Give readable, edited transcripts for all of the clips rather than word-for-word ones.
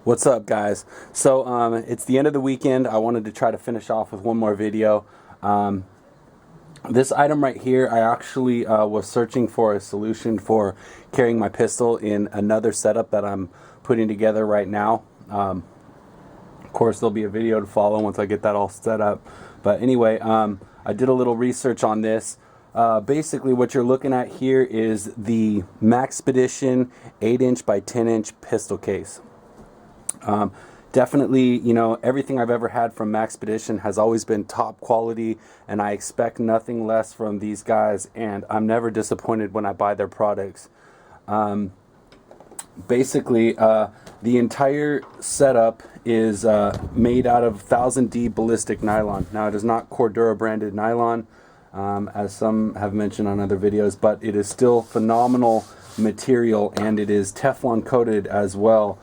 What's up, guys? So it's the end of the weekend. I wanted to try to finish off with one more video. This item right here, I actually was searching for a solution for carrying my pistol in another setup that I'm putting together right now. Of course, there'll be a video to follow once I get that all set up. But anyway, I did a little research on this. Basically, what you're looking at here is the Maxpedition 8" by 10" pistol case. Definitely, you know, everything I've ever had from Maxpedition has always been top quality, and I expect nothing less from these guys, and I'm never disappointed when I buy their products. Basically, the entire setup is made out of 1000D ballistic nylon. Now, it is not Cordura branded nylon, as some have mentioned on other videos, but it is still phenomenal material, and it is Teflon coated as well.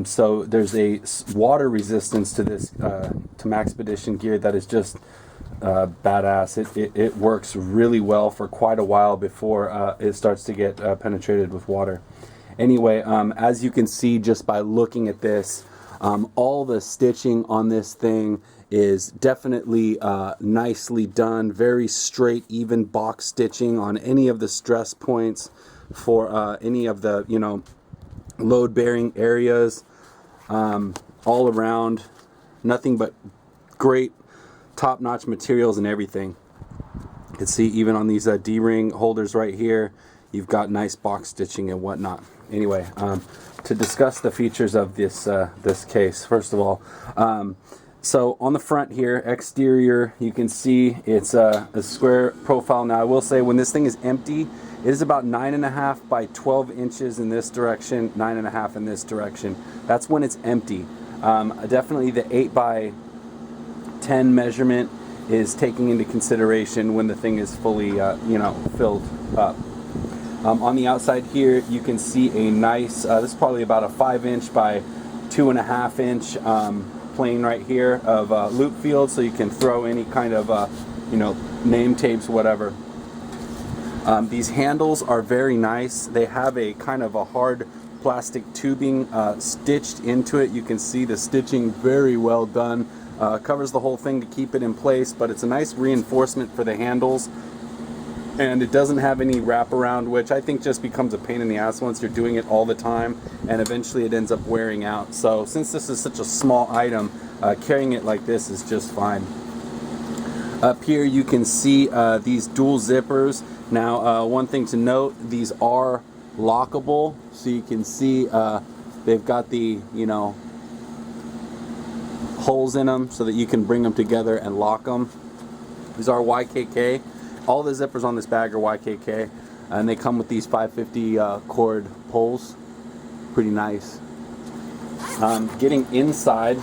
So there's a water resistance to this to Maxpedition gear that is just badass. It works really well for quite a while before it starts to get penetrated with water. Anyway, as you can see just by looking at this, all the stitching on this thing is definitely nicely done. Very straight, even box stitching on any of the stress points for any of the, you know, load-bearing areas, all around. Nothing but great top-notch materials and everything. You can see even on these D-ring holders right here, you've got nice box stitching and whatnot. Anyway, to discuss the features of this this case, first of all, so on the front here, exterior, you can see it's a square profile. Now I will say, when this thing is empty, it is about 9.5 by 12 inches in this direction, 9.5 in this direction. That's when it's empty. Definitely the 8 by 10 measurement is taking into consideration when the thing is fully, you know, filled up. On the outside here, you can see a nice, this is probably about a 5" by 2.5" plane right here of loop field, so you can throw any kind of, you know, name tapes, whatever. These handles are very nice. They have a kind of a hard plastic tubing stitched into it. You can see the stitching very well done. Covers the whole thing to keep it in place, but it's a nice reinforcement for the handles. And it doesn't have any wraparound, which I think just becomes a pain in the ass once you're doing it all the time, and eventually it ends up wearing out. So since this is such a small item, carrying it like this is just fine. Up here you can see these dual zippers. Now, one thing to note, these are lockable, so you can see they've got the, you know, holes in them so that you can bring them together and lock them. These are YKK. All the zippers on this bag are YKK, and they come with these 550 cord pulls. Pretty nice. Getting inside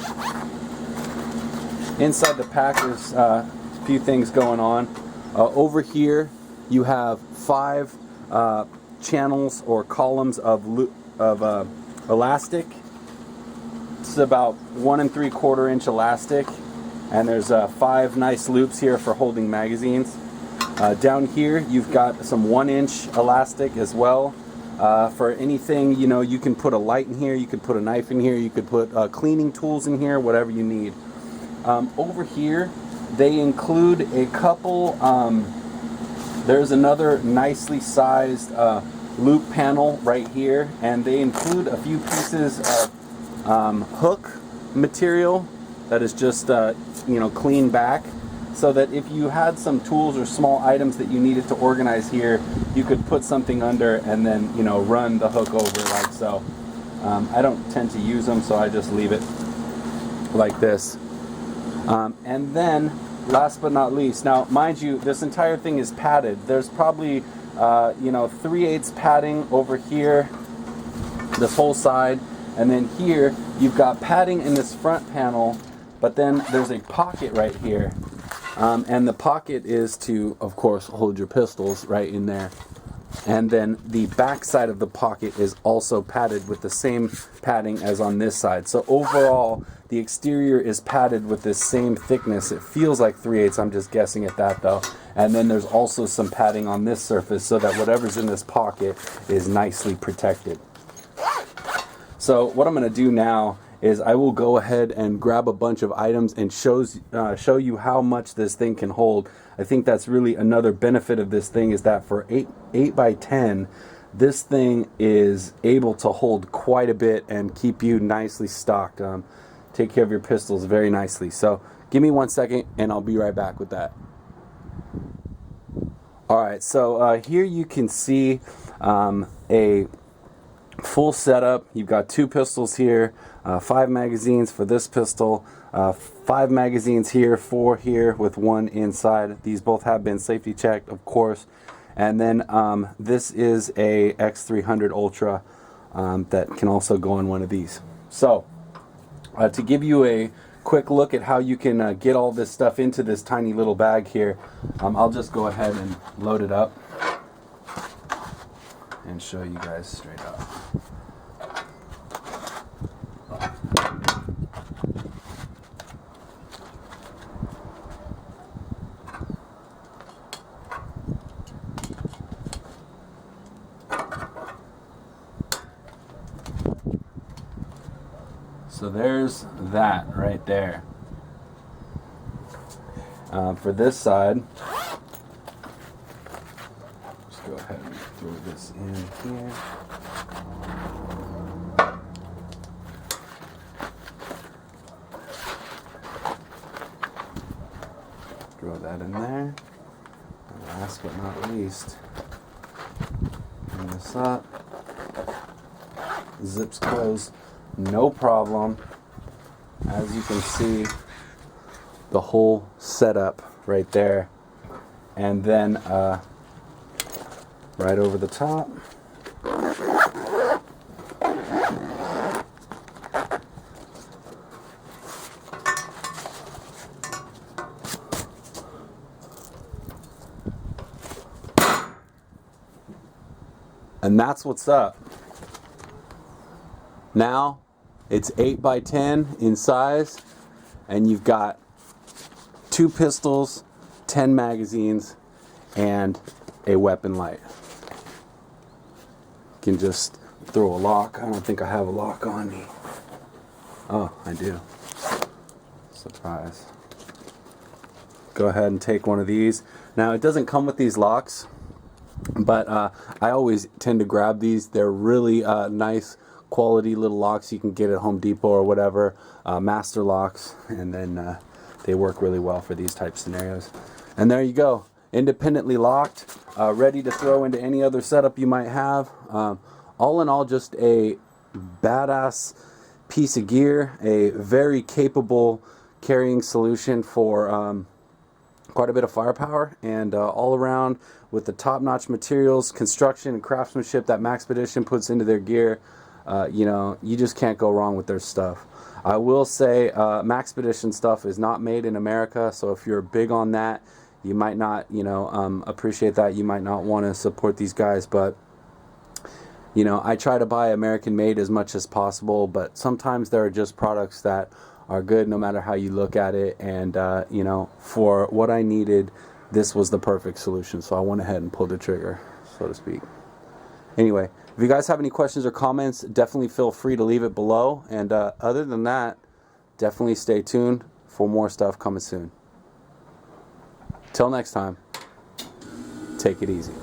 the pack, there's a few things going on. Over here, you have 5 channels or columns of elastic. This is about 1 3/4 inch elastic, and there's 5 nice loops here for holding magazines. Down here, you've got some 1" elastic as well. For anything, you know, you can put a light in here, you could put a knife in here, you could put cleaning tools in here, whatever you need. Over here, they include a couple. There's another nicely sized loop panel right here, and they include a few pieces of hook material that is just you know, clean back, so that if you had some tools or small items that you needed to organize here, you could put something under and then, you know, run the hook over like so. I don't tend to use them, so I just leave it like this. And then, last but not least, now mind you, this entire thing is padded. There's probably you know, 3/8 padding over here, this whole side, and then here you've got padding in this front panel, but then there's a pocket right here, and the pocket is to, of course, hold your pistols right in there. And then the back side of the pocket is also padded with the same padding as on this side. So overall, the exterior is padded with this same thickness. It feels like 3/8. I'm just guessing at that though. And then there's also some padding on this surface so that whatever's in this pocket is nicely protected. So what I'm going to do now is I will go ahead and grab a bunch of items and show you how much this thing can hold. I think that's really another benefit of this thing, is that for 8 by 10, this thing is able to hold quite a bit and keep you nicely stocked. Take care of your pistols very nicely. So give me 1 second and I'll be right back with that. Alright, so here you can see a full setup. You've got 2 pistols here, 5 magazines for this pistol, 5 magazines here, 4 here with 1 inside. These both have been safety checked, of course. And then this is a X300 Ultra that can also go on one of these. So to give you a quick look at how you can get all this stuff into this tiny little bag here, I'll just go ahead and load it up and show you guys straight up. So there's that right there. For this side, just go ahead and throw this in here. Throw that in there. And last but not least, bring this up. Zips closed. No problem. As you can see, the whole setup right there, and then right over the top, and that's what's up. Now it's 8 by 10 in size, and you've got 2 pistols, 10 magazines, and a weapon light. You can just throw a lock. I don't think I have a lock on me. Oh, I do. Surprise. Go ahead and take one of these. Now, it doesn't come with these locks, but I always tend to grab these. They're really nice quality little locks you can get at Home Depot or whatever, master locks, and then they work really well for these type scenarios. And there you go, independently locked, ready to throw into any other setup you might have. All in all, just a badass piece of gear, a very capable carrying solution for quite a bit of firepower, and all around with the top-notch materials, construction, and craftsmanship that Maxpedition puts into their gear. You know, you just can't go wrong with their stuff. I will say Maxpedition stuff is not made in America, so if you're big on that, you might not, you know, appreciate that. You might not want to support these guys, but, you know, I try to buy American made as much as possible, but sometimes there are just products that are good no matter how you look at it, and, you know, for what I needed, this was the perfect solution, so I went ahead and pulled the trigger, so to speak. Anyway, if you guys have any questions or comments, definitely feel free to leave it below. And other than that, definitely stay tuned for more stuff coming soon. Till next time, take it easy.